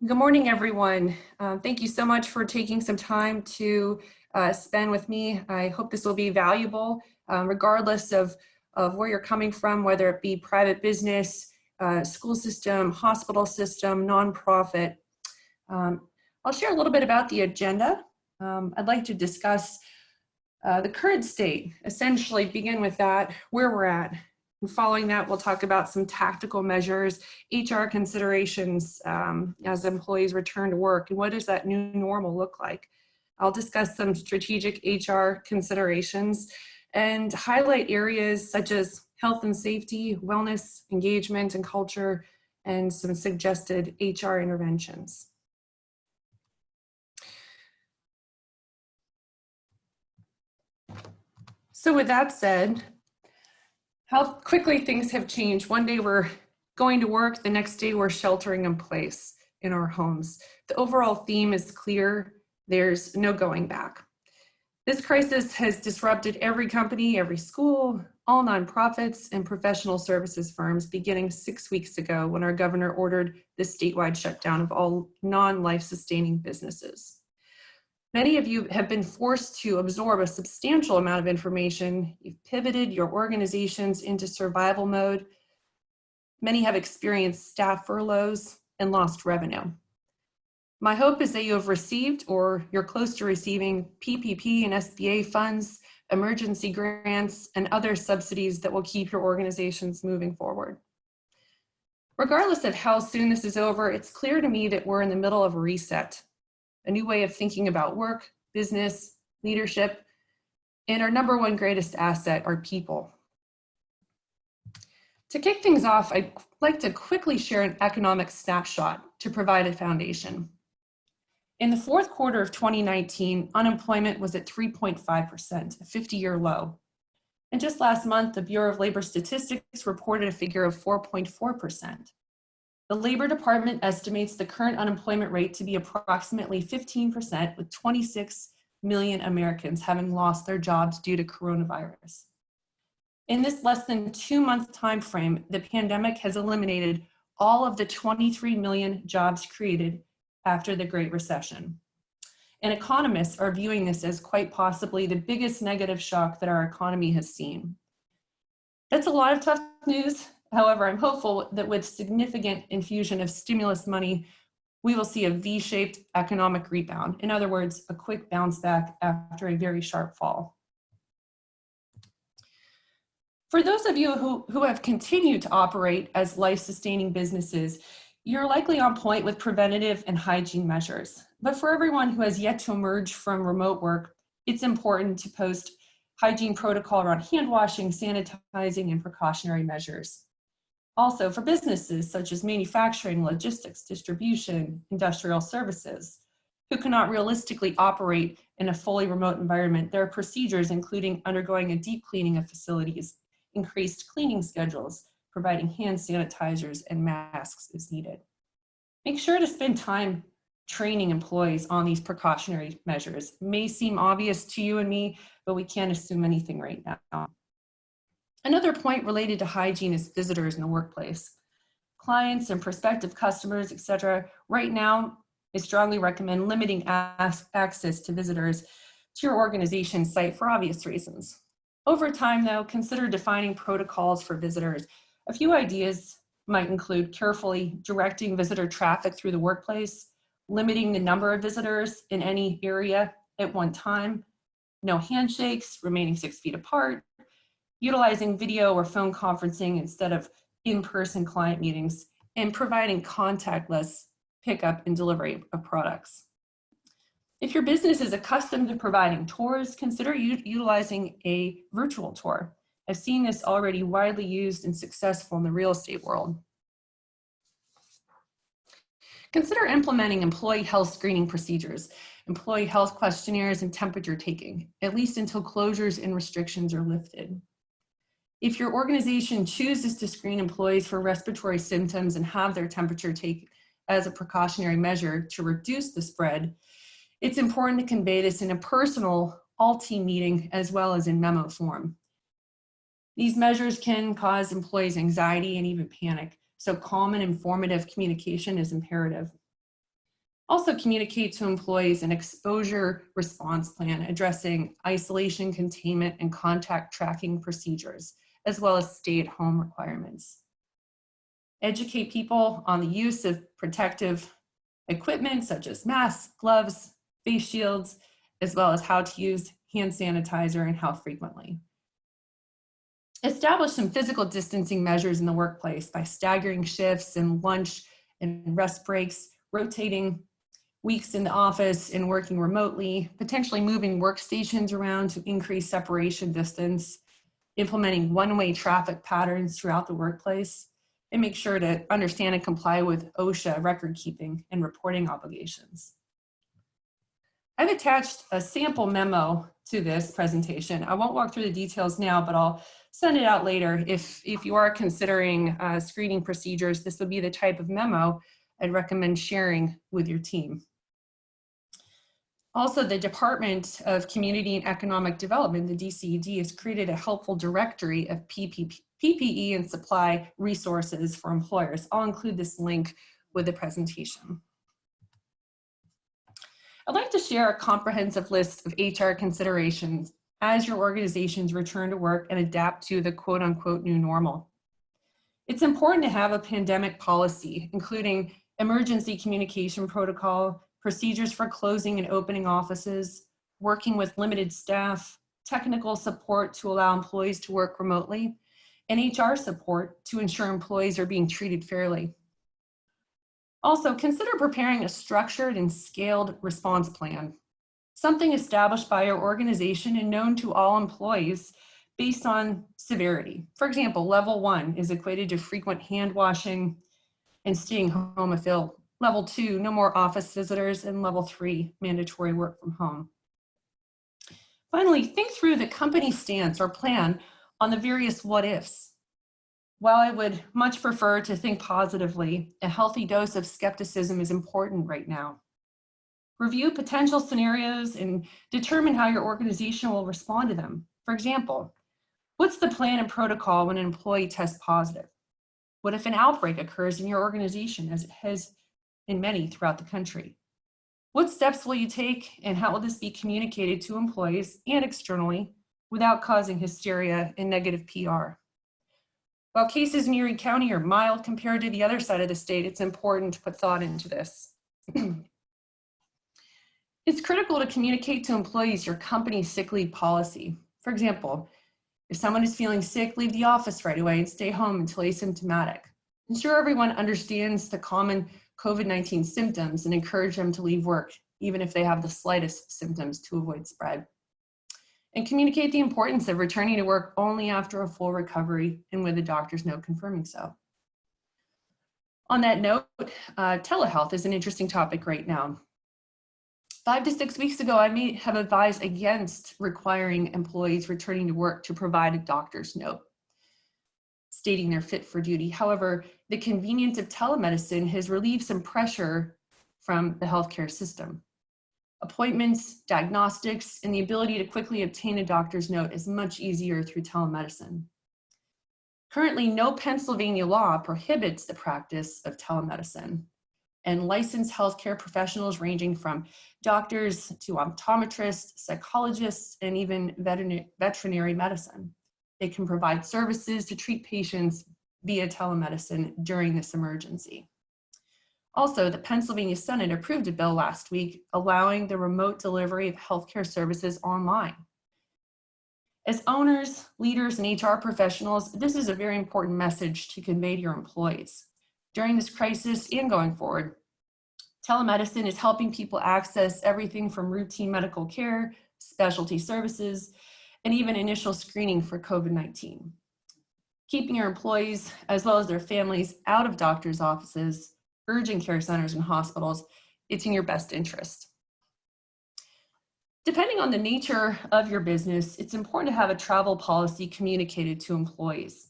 Good morning, everyone. Thank you so much for taking some time to spend with me. I hope this will be valuable, regardless of where you're coming from, whether it be private business, school system, hospital system, nonprofit. I'll share a little bit about the agenda. I'd like to discuss the current state, essentially begin with that, where we're at. And following that, we'll talk about some tactical measures, HR considerations as employees return to work, and what does that new normal look like? I'll discuss some strategic HR considerations and highlight areas such as health and safety, wellness, engagement and culture, and some suggested HR interventions. So with that said, how quickly things have changed. One day we're going to work, the next day we're sheltering in place in our homes. The overall theme is clear. There's no going back. This crisis has disrupted every company, every school, all nonprofits and professional services firms beginning 6 weeks ago when our governor ordered the statewide shutdown of all non-life sustaining businesses. Many of you have been forced to absorb a substantial amount of information. You've pivoted your organizations into survival mode. Many have experienced staff furloughs and lost revenue. My hope is that you have received or you're close to receiving PPP and SBA funds, emergency grants, and other subsidies that will keep your organizations moving forward. Regardless of how soon this is over, it's clear to me that we're in the middle of a reset. A new way of thinking about work, business, leadership, and our number one greatest asset, our people. To kick things off, I'd like to quickly share an economic snapshot to provide a foundation. In the fourth quarter of 2019, unemployment was at 3.5%, a 50-year low. And just last month, the Bureau of Labor Statistics reported a figure of 4.4%. The Labor Department estimates the current unemployment rate to be approximately 15%, with 26 million Americans having lost their jobs due to coronavirus. In this less than 2-month time frame, the pandemic has eliminated all of the 23 million jobs created after the Great Recession. And economists are viewing this as quite possibly the biggest negative shock that our economy has seen. That's a lot of tough news. However, I'm hopeful that with significant infusion of stimulus money, we will see a V-shaped economic rebound. In other words, a quick bounce back after a very sharp fall. For those of you who have continued to operate as life-sustaining businesses, you're likely on point with preventative and hygiene measures. But for everyone who has yet to emerge from remote work, it's important to post hygiene protocol around hand washing, sanitizing, and precautionary measures. Also, for businesses such as manufacturing, logistics, distribution, industrial services, who cannot realistically operate in a fully remote environment, there are procedures including undergoing a deep cleaning of facilities, increased cleaning schedules, providing hand sanitizers and masks as needed. Make sure to spend time training employees on these precautionary measures. It may seem obvious to you and me, but we can't assume anything right now. Another point related to hygiene is visitors in the workplace. Clients and prospective customers, etc. Right now, I strongly recommend limiting access to visitors to your organization site for obvious reasons. Over time, though, consider defining protocols for visitors. A few ideas might include carefully directing visitor traffic through the workplace, limiting the number of visitors in any area at one time, no handshakes, remaining 6 feet apart, utilizing video or phone conferencing instead of in-person client meetings, and providing contactless pickup and delivery of products. If your business is accustomed to providing tours, consider utilizing a virtual tour. I've seen this already widely used and successful in the real estate world. Consider implementing employee health screening procedures, employee health questionnaires, and temperature taking, at least until closures and restrictions are lifted. If your organization chooses to screen employees for respiratory symptoms and have their temperature taken as a precautionary measure to reduce the spread, it's important to convey this in a personal all-team meeting as well as in memo form. These measures can cause employees anxiety and even panic, so calm and informative communication is imperative. Also communicate to employees an exposure response plan addressing isolation, containment, and contact tracking procedures, as well as stay-at-home requirements. Educate people on the use of protective equipment such as masks, gloves, face shields, as well as how to use hand sanitizer and how frequently. Establish some physical distancing measures in the workplace by staggering shifts and lunch and rest breaks, rotating weeks in the office and working remotely, potentially moving workstations around to increase separation distance, implementing one-way traffic patterns throughout the workplace, and make sure to understand and comply with OSHA record keeping and reporting obligations. I've attached a sample memo to this presentation. I won't walk through the details now, but I'll send it out later. If you are considering screening procedures, this would be the type of memo I'd recommend sharing with your team. Also, the Department of Community and Economic Development, the DCED, has created a helpful directory of PPE and supply resources for employers. I'll include this link with the presentation. I'd like to share a comprehensive list of HR considerations as your organizations return to work and adapt to the quote unquote new normal. It's important to have a pandemic policy, including emergency communication protocol, procedures for closing and opening offices, working with limited staff, technical support to allow employees to work remotely, and HR support to ensure employees are being treated fairly. Also, consider preparing a structured and scaled response plan, something established by your organization and known to all employees based on severity. For example, level 1 is equated to frequent hand washing and staying home if ill. Level 2, no more office visitors, and level 3, mandatory work from home. Finally, think through the company stance or plan on the various what ifs. While I would much prefer to think positively, a healthy dose of skepticism is important right now. Review potential scenarios and determine how your organization will respond to them. For example, what's the plan and protocol when an employee tests positive? What if an outbreak occurs in your organization, as it has in many throughout the country? What steps will you take, and how will this be communicated to employees and externally without causing hysteria and negative PR? While cases in Erie County are mild compared to the other side of the state, it's important to put thought into this. It's critical to communicate to employees your company's sick leave policy. For example, if someone is feeling sick, leave the office right away and stay home until asymptomatic. Ensure everyone understands the common COVID-19 symptoms and encourage them to leave work, even if they have the slightest symptoms, to avoid spread. And communicate the importance of returning to work only after a full recovery and with a doctor's note confirming so. On that note, telehealth is an interesting topic right now. 5 to 6 weeks ago, I may have advised against requiring employees returning to work to provide a doctor's note stating they're fit for duty. However, the convenience of telemedicine has relieved some pressure from the healthcare system. Appointments, diagnostics, and the ability to quickly obtain a doctor's note is much easier through telemedicine. Currently, no Pennsylvania law prohibits the practice of telemedicine, and licensed healthcare professionals ranging from doctors to optometrists, psychologists, and even veterinary medicine. They can provide services to treat patients via telemedicine during this emergency. Also, the Pennsylvania Senate approved a bill last week allowing the remote delivery of healthcare services online. As owners, leaders, and HR professionals, this is a very important message to convey to your employees. During this crisis and going forward, telemedicine is helping people access everything from routine medical care, specialty services, and even initial screening for COVID-19. Keeping your employees, as well as their families, out of doctors' offices, urgent care centers, and hospitals, it's in your best interest. Depending on the nature of your business, it's important to have a travel policy communicated to employees.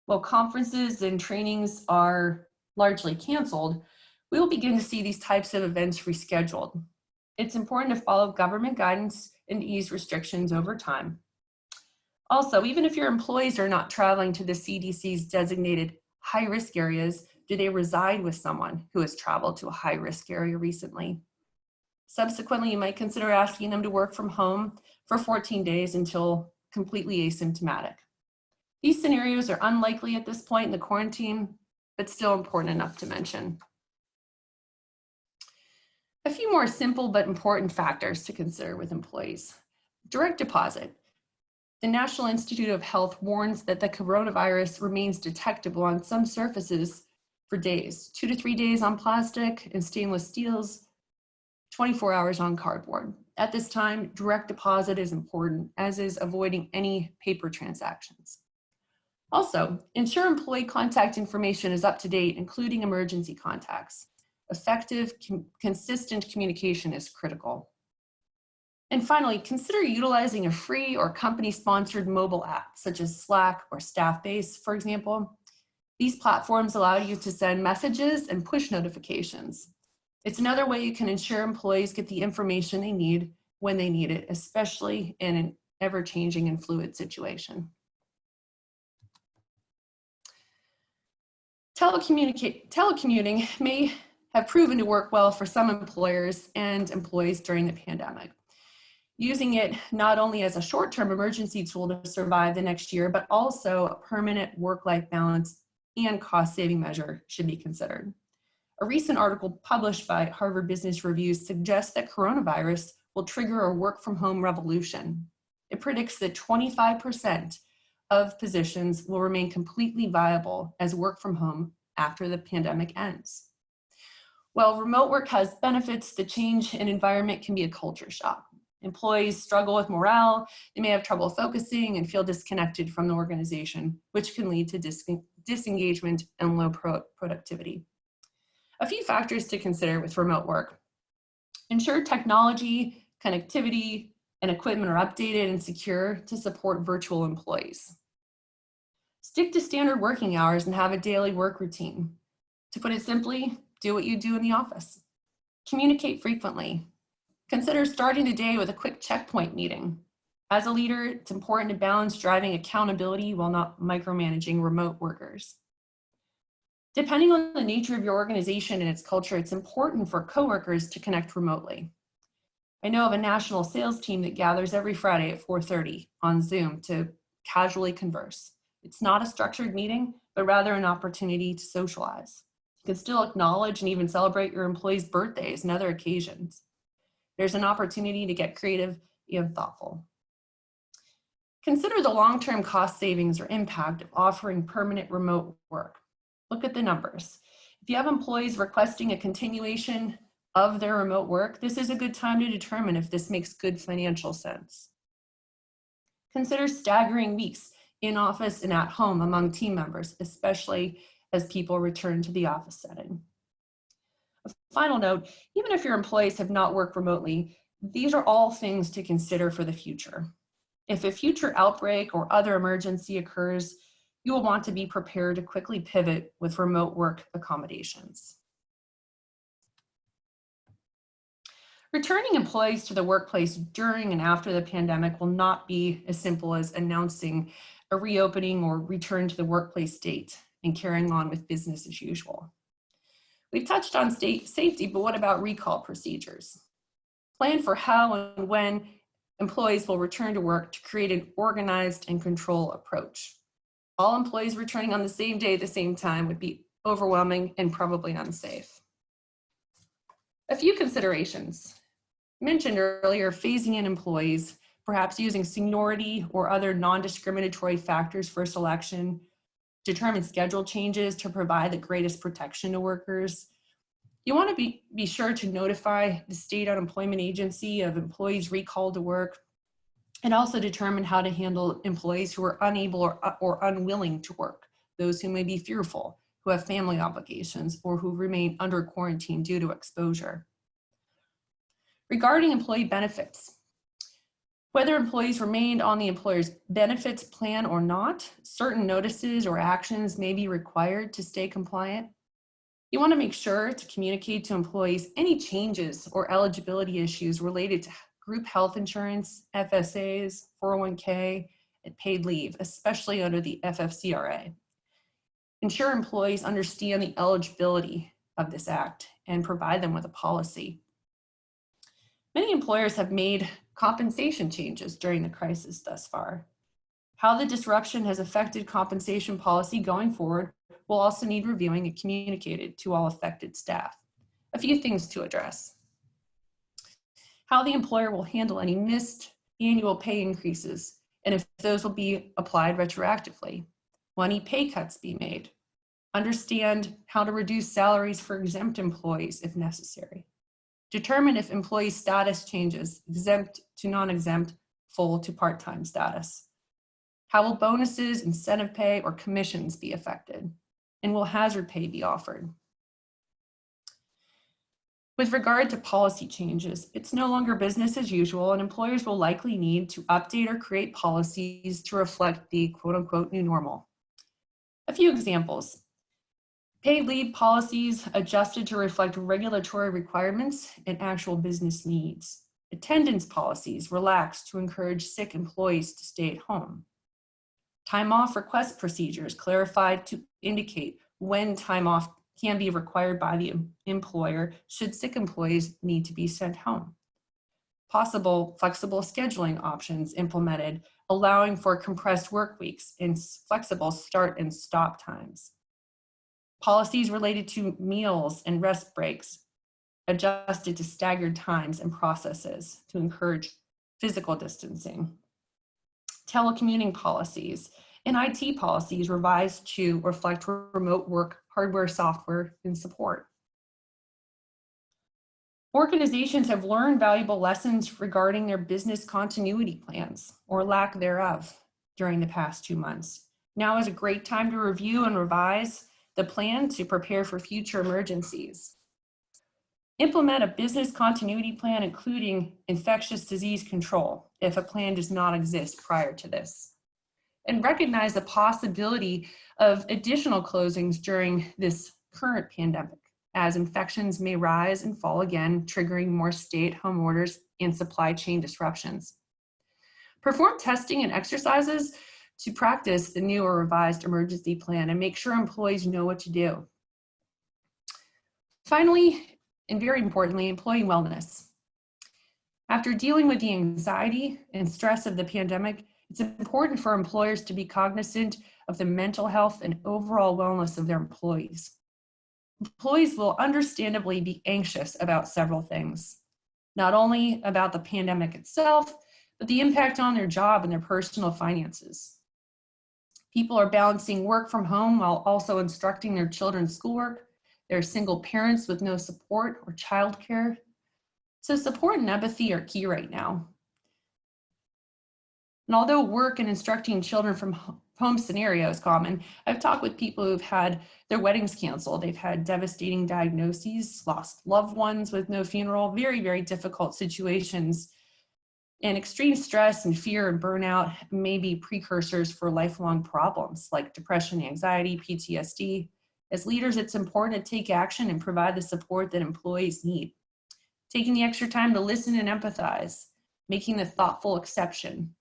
While conferences and trainings are largely canceled, we will begin to see these types of events rescheduled. It's important to follow government guidance and ease restrictions over time. Also, even if your employees are not traveling to the CDC's designated high-risk areas, Do they reside with someone who has traveled to a high-risk area recently? Subsequently, you might consider asking them to work from home for 14 days until completely asymptomatic. These scenarios are unlikely at this point in the quarantine, but still important enough to mention. A few more simple but important factors to consider with employees. Direct deposit. The National Institute of Health warns that the coronavirus remains detectable on some surfaces for days, 2 to 3 days on plastic and stainless steels, 24 hours on cardboard. At this time, direct deposit is important, as is avoiding any paper transactions. Also, ensure employee contact information is up to date, including emergency contacts. Effective, consistent communication is critical. And finally, consider utilizing a free or company-sponsored mobile app, such as Slack or Staffbase, for example. These platforms allow you to send messages and push notifications. It's another way you can ensure employees get the information they need when they need it, especially in an ever-changing and fluid situation. Telecommuting may have proven to work well for some employers and employees during the pandemic. Using it not only as a short-term emergency tool to survive the next year, but also a permanent work-life balance and cost-saving measure should be considered. A recent article published by Harvard Business Review suggests that coronavirus will trigger a work-from-home revolution. It predicts that 25% of positions will remain completely viable as work from home after the pandemic ends. While remote work has benefits, the change in environment can be a culture shock. Employees struggle with morale, they may have trouble focusing and feel disconnected from the organization, which can lead to disengagement and low productivity. A few factors to consider with remote work. Ensure technology, connectivity, and equipment are updated and secure to support virtual employees. Stick to standard working hours and have a daily work routine. To put it simply, do what you do in the office. Communicate frequently. Consider starting the day with a quick checkpoint meeting. As a leader, it's important to balance driving accountability while not micromanaging remote workers. Depending on the nature of your organization and its culture, it's important for coworkers to connect remotely. I know of a national sales team that gathers every Friday at 4:30 on Zoom to casually converse. It's not a structured meeting, but rather an opportunity to socialize. You can still acknowledge and even celebrate your employees' birthdays and other occasions. There's an opportunity to get creative and thoughtful. Consider the long-term cost savings or impact of offering permanent remote work. Look at the numbers. If you have employees requesting a continuation of their remote work, this is a good time to determine if this makes good financial sense. Consider staggering weeks in office and at home among team members, especially as people return to the office setting. A final note, even if your employees have not worked remotely, these are all things to consider for the future. If a future outbreak or other emergency occurs, you will want to be prepared to quickly pivot with remote work accommodations. Returning employees to the workplace during and after the pandemic will not be as simple as announcing a reopening or return to the workplace date and carrying on with business as usual. We've touched on safety, but what about recall procedures? Plan for how and when employees will return to work to create an organized and controlled approach. All employees returning on the same day at the same time would be overwhelming and probably unsafe. A few considerations. Mentioned earlier, phasing in employees, perhaps using seniority or other non-discriminatory factors for selection, determine schedule changes to provide the greatest protection to workers. You want to be sure to notify the state unemployment agency of employees recalled to work, and also determine how to handle employees who are unable or unwilling to work, those who may be fearful, who have family obligations, or who remain under quarantine due to exposure. Regarding employee benefits, whether employees remained on the employer's benefits plan or not, certain notices or actions may be required to stay compliant. You want to make sure to communicate to employees any changes or eligibility issues related to group health insurance, FSAs, 401k, and paid leave, especially under the FFCRA. ensure employees understand the eligibility of this act, and provide them with a policy. Many employers have made compensation changes during the crisis thus far. How the disruption has affected compensation policy going forward will also need reviewing and communicated to all affected staff. A few things to address. How the employer will handle any missed annual pay increases, and if those will be applied retroactively. Will any pay cuts be made? Understand how to reduce salaries for exempt employees if necessary. Determine if employee status changes, exempt to non-exempt, full to part-time status. How will bonuses, incentive pay, or commissions be affected? And will hazard pay be offered? With regard to policy changes, it's no longer business as usual, and employers will likely need to update or create policies to reflect the quote-unquote new normal. A few examples. Paid leave policies adjusted to reflect regulatory requirements and actual business needs. Attendance policies relaxed to encourage sick employees to stay at home. Time off request procedures clarified to indicate when time off can be required by the employer should sick employees need to be sent home. Possible flexible scheduling options implemented, allowing for compressed work weeks and flexible start and stop times. Policies related to meals and rest breaks adjusted to staggered times and processes to encourage physical distancing. Telecommuting policies and IT policies revised to reflect remote work, hardware, software, and support. Organizations have learned valuable lessons regarding their business continuity plans or lack thereof during the past 2 months. Now is a great time to review and revise the plan to prepare for future emergencies. Implement a business continuity plan, including infectious disease control, if a plan does not exist prior to this. And recognize the possibility of additional closings during this current pandemic, as infections may rise and fall again, triggering more stay-at-home orders and supply chain disruptions. Perform testing and exercises to practice the new or revised emergency plan and make sure employees know what to do. Finally, and very importantly, employee wellness. After dealing with the anxiety and stress of the pandemic, it's important for employers to be cognizant of the mental health and overall wellness of their employees. Employees will understandably be anxious about several things, not only about the pandemic itself, but the impact on their job and their personal finances. People are balancing work from home while also instructing their children's schoolwork. They're single parents with no support or childcare. So support and empathy are key right now. And although work and instructing children from home scenario is common, I've talked with people who've had their weddings canceled. They've had devastating diagnoses, lost loved ones with no funeral, very, very difficult situations. And extreme stress and fear and burnout may be precursors for lifelong problems like depression, anxiety, PTSD. As leaders, it's important to take action and provide the support that employees need. Taking the extra time to listen and empathize, making the thoughtful exception.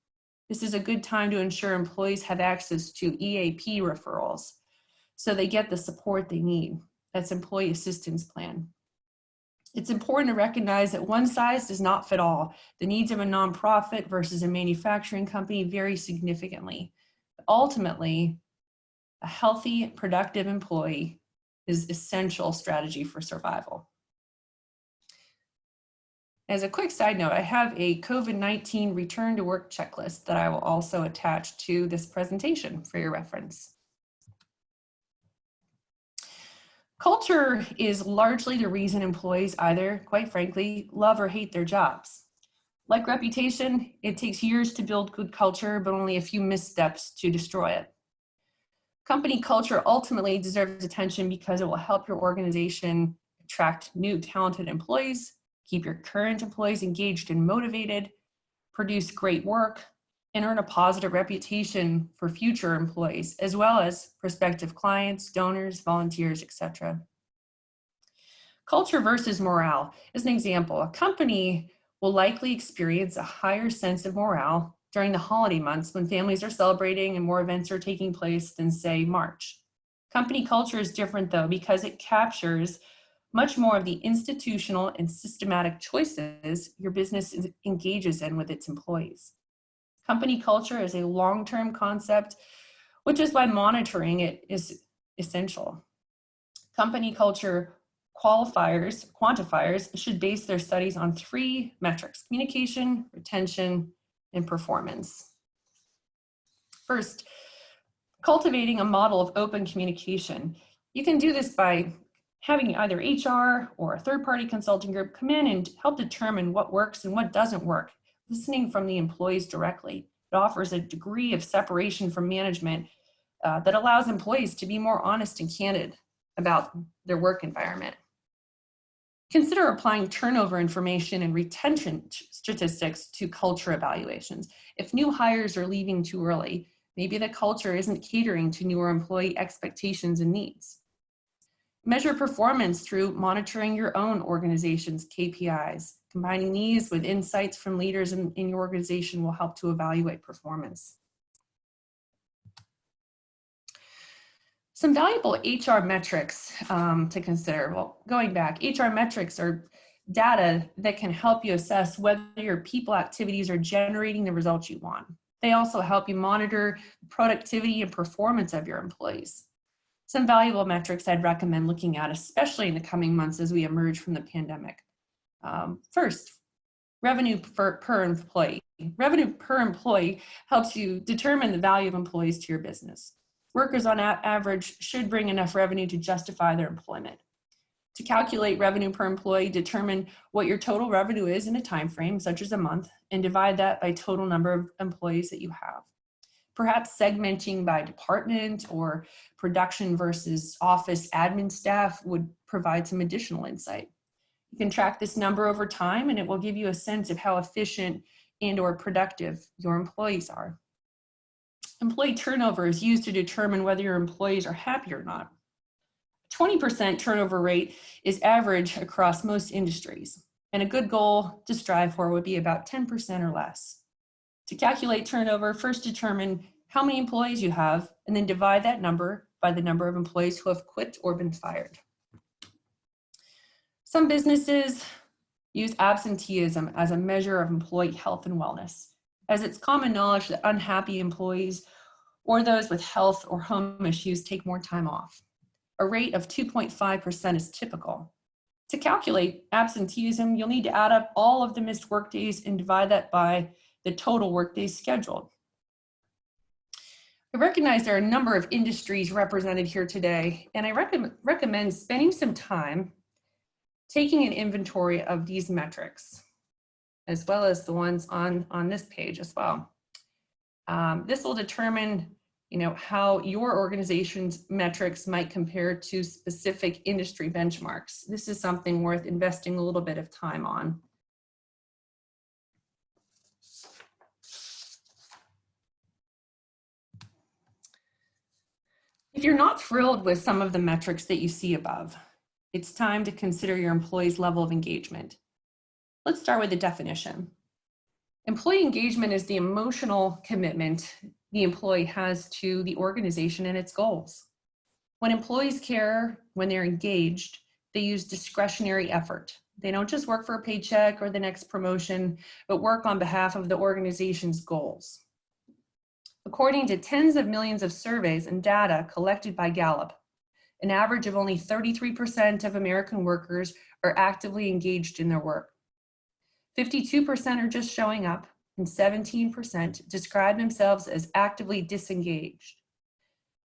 This is a good time to ensure employees have access to EAP referrals so they get the support they need. That's Employee Assistance Plan. It's important to recognize that one size does not fit all. The needs of a nonprofit versus a manufacturing company vary significantly. Ultimately, a healthy, productive employee is essential strategy for survival. As a quick side note, I have a COVID-19 return to work checklist that I will also attach to this presentation for your reference. Culture is largely the reason employees either, quite frankly, love or hate their jobs. Like reputation, it takes years to build good culture, but only a few missteps to destroy it. Company culture ultimately deserves attention because it will help your organization attract new talented employees, keep your current employees engaged and motivated, produce great work, and earn a positive reputation for future employees, as well as prospective clients, donors, volunteers, etc. Culture versus morale is an example. A company will likely experience a higher sense of morale during the holiday months when families are celebrating and more events are taking place than, say, March. Company culture is different though, because it captures much more of the institutional and systematic choices your business engages in with its employees. Company culture is a long-term concept, which is why monitoring it is essential. Company culture quantifiers should base their studies on 3 metrics: communication, retention, and performance. First, cultivating a model of open communication. You can do this by having either HR or a third-party consulting group come in and help determine what works and what doesn't work, listening from the employees directly. It offers a degree of separation from management that allows employees to be more honest and candid about their work environment. Consider applying turnover information and retention statistics to culture evaluations. If new hires are leaving too early, maybe the culture isn't catering to newer employee expectations and needs. Measure performance through monitoring your own organization's KPIs. Combining these with insights from leaders in your organization will help to evaluate performance. Some valuable HR metrics to consider. Well, going back, HR metrics are data that can help you assess whether your people activities are generating the results you want. They also help you monitor productivity and performance of your employees. Some valuable metrics I'd recommend looking at, especially in the coming months as we emerge from the pandemic. First, revenue per employee. Revenue per employee helps you determine the value of employees to your business. Workers on average should bring enough revenue to justify their employment. To calculate revenue per employee, determine what your total revenue is in a time frame, such as a month, and divide that by total number of employees that you have. Perhaps segmenting by department or production versus office admin staff would provide some additional insight. You can track this number over time, and it will give you a sense of how efficient and/or productive your employees are. Employee turnover is used to determine whether your employees are happy or not. 20% turnover rate is average across most industries, and a good goal to strive for would be about 10% or less. To calculate turnover, first determine how many employees you have, and then divide that number by the number of employees who have quit or been fired. Some businesses use absenteeism as a measure of employee health and wellness, as it's common knowledge that unhappy employees or those with health or home issues take more time off. A rate of 2.5% is typical. To calculate absenteeism, you'll need to add up all of the missed workdays and divide that by the total workdays scheduled. I recognize there are a number of industries represented here today, and I recommend spending some time taking an inventory of these metrics, as well as the ones on this page as well. This will determine how your organization's metrics might compare to specific industry benchmarks. This is something worth investing a little bit of time on. If you're not thrilled with some of the metrics that you see above, it's time to consider your employees' level of engagement. Let's start with the definition. Employee engagement is the emotional commitment the employee has to the organization and its goals. When employees care, when they're engaged, they use discretionary effort. They don't just work for a paycheck or the next promotion, but work on behalf of the organization's goals. According to tens of millions of surveys and data collected by Gallup, an average of only 33% of American workers are actively engaged in their work. 52% are just showing up, and 17% describe themselves as actively disengaged.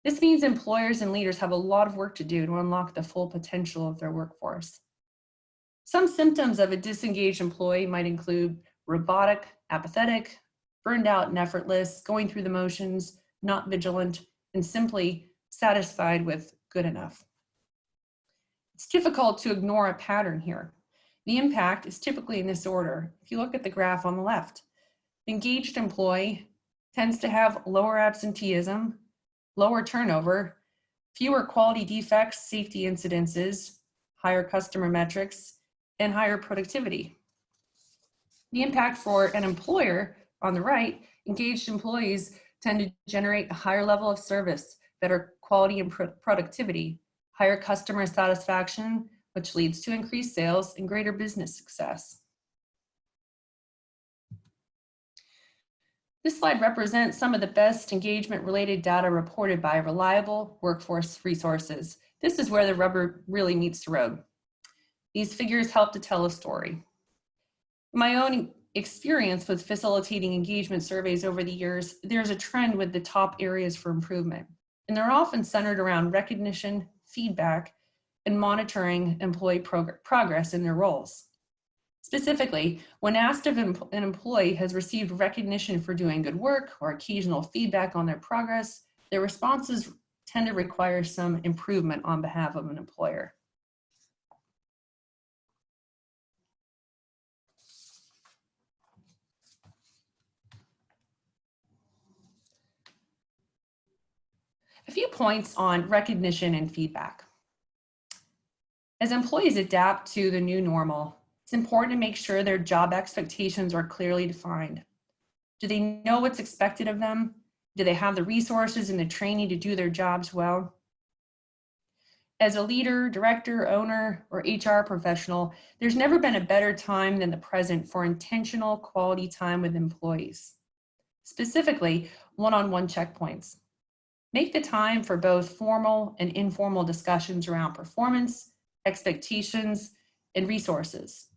This means employers and leaders have a lot of work to do to unlock the full potential of their workforce. Some symptoms of a disengaged employee might include robotic, apathetic, burned out and effortless, going through the motions, not vigilant, and simply satisfied with good enough. It's difficult to ignore a pattern here. The impact is typically in this order. If you look at the graph on the left, the engaged employee tends to have lower absenteeism, lower turnover, fewer quality defects, safety incidences, higher customer metrics, and higher productivity. The impact for an employer on the right, engaged employees tend to generate a higher level of service, better quality and productivity, higher customer satisfaction, which leads to increased sales and greater business success. This slide represents some of the best engagement-related data reported by reliable workforce resources. This is where the rubber really meets the road. These figures help to tell a story. My own experience with facilitating engagement surveys over the years, there's a trend with the top areas for improvement, and they're often centered around recognition, feedback, and monitoring employee progress in their roles. Specifically, when asked if an employee has received recognition for doing good work or occasional feedback on their progress, their responses tend to require some improvement on behalf of an employer. A few points on recognition and feedback. As employees adapt to the new normal, it's important to make sure their job expectations are clearly defined. Do they know what's expected of them? Do they have the resources and the training to do their jobs well? As a leader, director, owner, or HR professional, there's never been a better time than the present for intentional quality time with employees. Specifically, one-on-one checkpoints. Make the time for both formal and informal discussions around performance, expectations, and resources.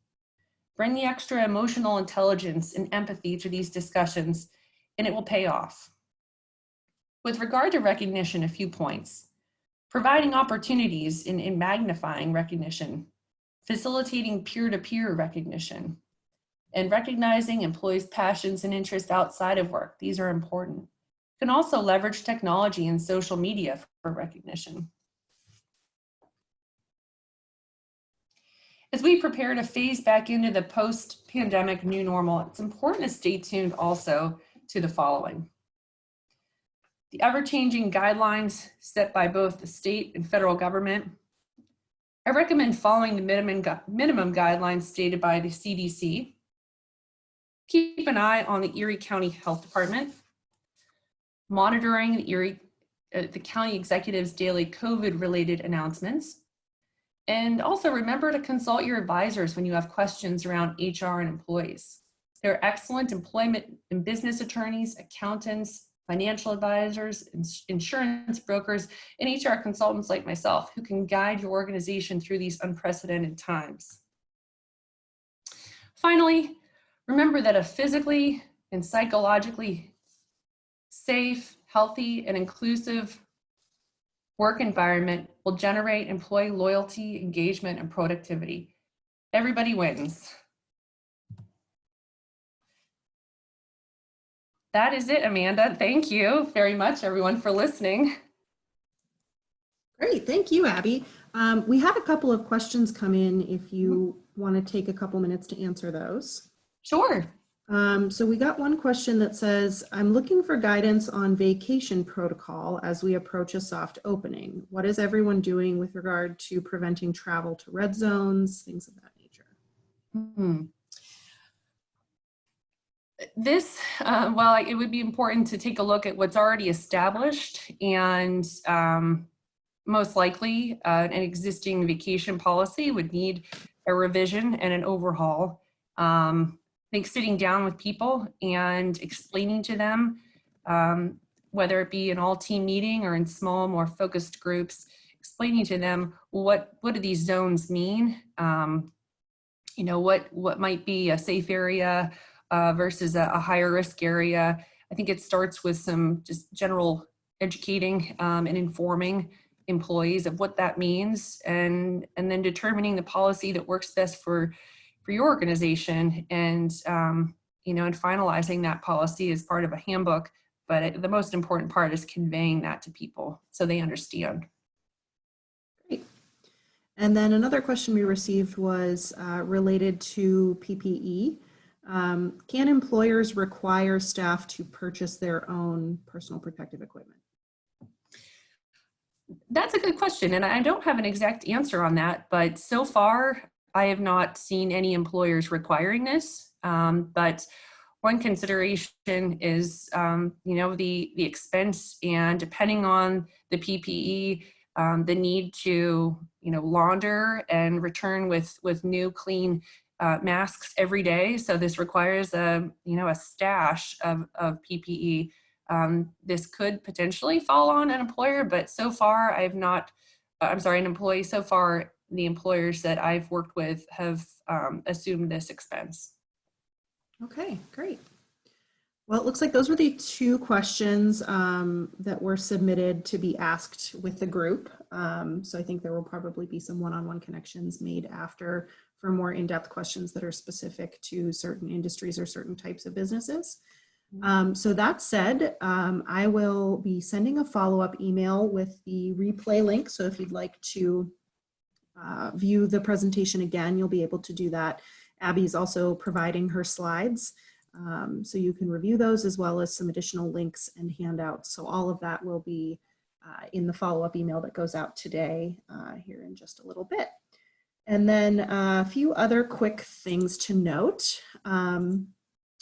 Bring the extra emotional intelligence and empathy to these discussions, and it will pay off. With regard to recognition, a few points. Providing opportunities in magnifying recognition, facilitating peer-to-peer recognition, and recognizing employees' passions and interests outside of work. These are important. You can also leverage technology and social media for recognition. As we prepare to phase back into the post-pandemic new normal, it's important to stay tuned also to the following. The ever-changing guidelines set by both the state and federal government. I recommend following the minimum guidelines stated by the CDC. Keep an eye on the Erie County Health Department. Monitoring the county executive's daily COVID-related announcements. And also remember to consult your advisors when you have questions around HR and employees. They're excellent employment and business attorneys, accountants, financial advisors, insurance brokers, and HR consultants like myself who can guide your organization through these unprecedented times. Finally, remember that a physically and psychologically safe, healthy, and inclusive work environment will generate employee loyalty, engagement, and productivity. Everybody wins. That is it, Amanda. Thank you very much, everyone, for listening. Great, thank you, Abby. We had a couple of questions come in if you want to take a couple minutes to answer those. Sure. So we got one question that says, I'm looking for guidance on vacation protocol as we approach a soft opening. What is everyone doing with regard to preventing travel to red zones, things of that nature? This, well, it would be important to take a look at what's already established, and most likely an existing vacation policy would need a revision and an overhaul. I think sitting down with people and explaining to them, whether it be an all-team meeting or in small, more focused groups, explaining to them what do these zones mean, you know, what might be a safe area versus a higher risk area. I think it starts with some just general educating and informing employees of what that means, and then determining the policy that works best for your organization, and you know, and finalizing that policy as part of a handbook. But the most important part is conveying that to people so they understand. Great. And then another question we received was related to PPE. Can employers require staff to purchase their own personal protective equipment? That's a good question, and I don't have an exact answer on that, but so far I have not seen any employers requiring this. But one consideration is, the expense, and depending on the PPE, the need to, launder and return with new clean masks every day. So this requires a stash of PPE. This could potentially fall on an employer, but so far an employee. So far, the employers that I've worked with have assumed this expense. Okay, great. Well, it looks like those were the two questions that were submitted to be asked with the group. So I think there will probably be some one-on-one connections made after for more in-depth questions that are specific to certain industries or certain types of businesses. So that said, I will be sending a follow-up email with the replay link. So if you'd like to view the presentation again, you'll be able to do that. Abby's also providing her slides. So you can review those as well as some additional links and handouts. So all of that will be in the follow-up email that goes out today here in just a little bit. And then a few other quick things to note.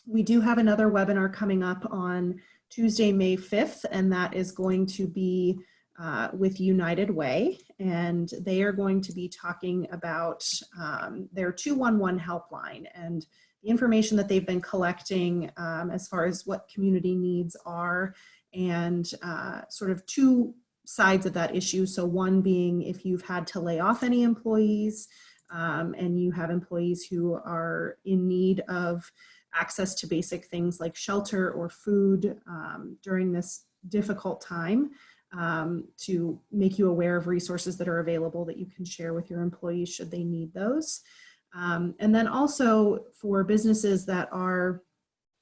We do have another webinar coming up on Tuesday, May 5th, and that is going to be with United Way, and they are going to be talking about their 211 helpline and the information that they've been collecting as far as what community needs are, and sort of two sides of that issue. So one being if you've had to lay off any employees and you have employees who are in need of access to basic things like shelter or food during this difficult time, to make you aware of resources that are available that you can share with your employees should they need those. And then also for businesses that are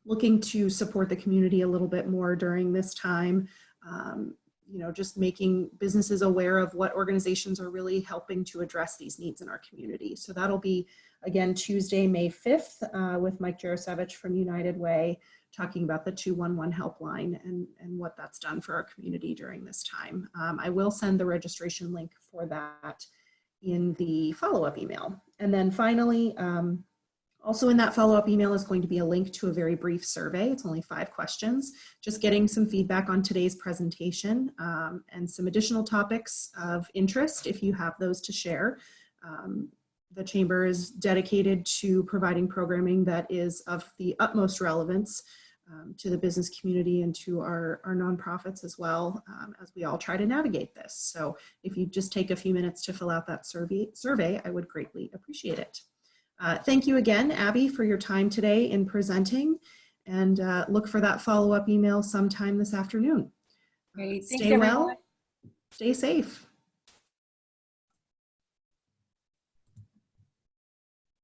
looking to support the community a little bit more during this time, just making businesses aware of what organizations are really helping to address these needs in our community. So that'll be, again, Tuesday, May 5th with Mike Jarosevich from United Way, talking about the 211 helpline and what that's done for our community during this time. I will send the registration link for that in the follow-up email. And then finally, also in that follow-up email is going to be a link to a very brief survey. It's only 5 questions, just getting some feedback on today's presentation and some additional topics of interest if you have those to share. The Chamber is dedicated to providing programming that is of the utmost relevance to the business community and to our nonprofits as well, as we all try to navigate this. So if you just take a few minutes to fill out that survey, I would greatly appreciate it. Thank you again, Abby, for your time today in presenting, and look for that follow-up email sometime this afternoon. Great. Stay well, stay safe.